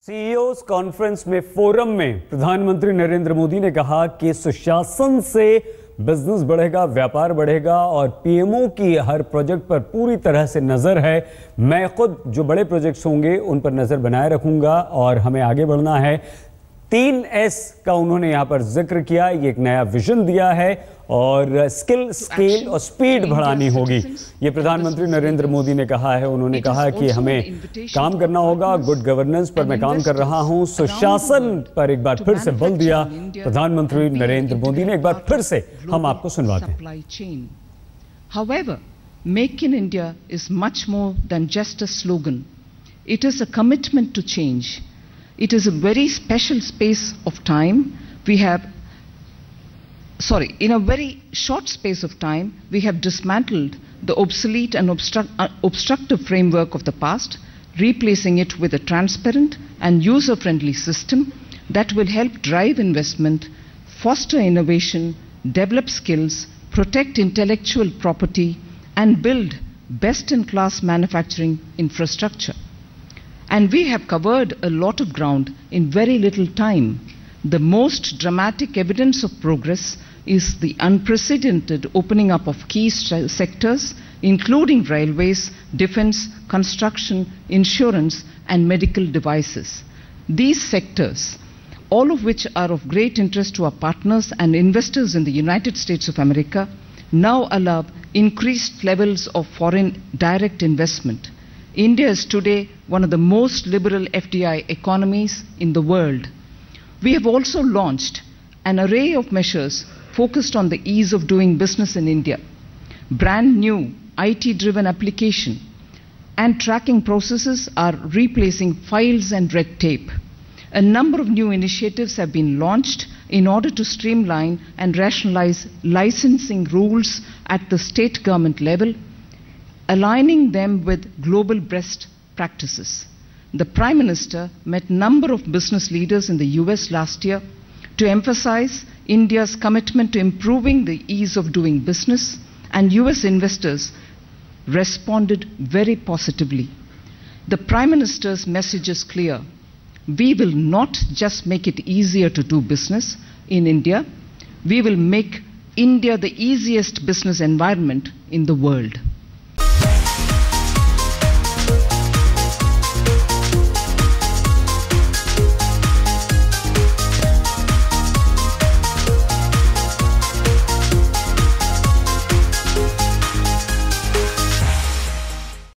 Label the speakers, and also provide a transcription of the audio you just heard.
Speaker 1: CEOs conference में forum में प्रधानमंत्री नरेंद्र मोदी ने कहा कि सुशासन से बिजनेस बढ़ेगा, व्यापार बढ़ेगा और पीएमओ की हर प्रोजेक्ट पर पूरी तरह से नजर है। मैं खुद जो बड़े प्रोजेक्ट्स होंगे उन पर नजर बनाए रखूंगा और हमें आगे बढ़ना है। 3S का उन्होंने यहां पर जिक्र किया, ये एक नया विजन दिया है और स्किल, स्केल और स्पीड बढ़ानी होगी। ये प्रधानमंत्री नरेंद्र मोदी ने कहा है। उन्होंने कहा कि हमें काम करना होगा, गुड गवर्नेंस पर मैं काम कर रहा हूं, सुशासन पर एक बार फिर से बल दिया प्रधानमंत्री नरेंद्र मोदी ने। एक बार फिर से हम आपको सुनवाते हैं।
Speaker 2: However, Make in India is much more than just a slogan. It is a commitment to change. It is a very special space of time. In a very short space of time, we have dismantled the obsolete and obstructive framework of the past, replacing it with a transparent and user-friendly system that will help drive investment, foster innovation, develop skills, protect intellectual property, and build best-in-class manufacturing infrastructure. And we have covered a lot of ground in very little time. The most dramatic evidence of progress is the unprecedented opening up of key sectors, including railways, defense, construction, insurance, and medical devices. These sectors, all of which are of great interest to our partners and investors in the United States of America, now allow increased levels of foreign direct investment. India is today one of the most liberal FDI economies in the world. We have also launched an array of measures focused on the ease of doing business in India. Brand new IT-driven application and tracking processes are replacing files and red tape. A number of new initiatives have been launched in order to streamline and rationalize licensing rules at the state government level, aligning them with global best practices. The Prime Minister met a number of business leaders in the US last year to emphasize India's commitment to improving the ease of doing business, and US investors responded very positively. The Prime Minister's message is clear. We will not just make it easier to do business in India, we will make India the easiest business environment in the world.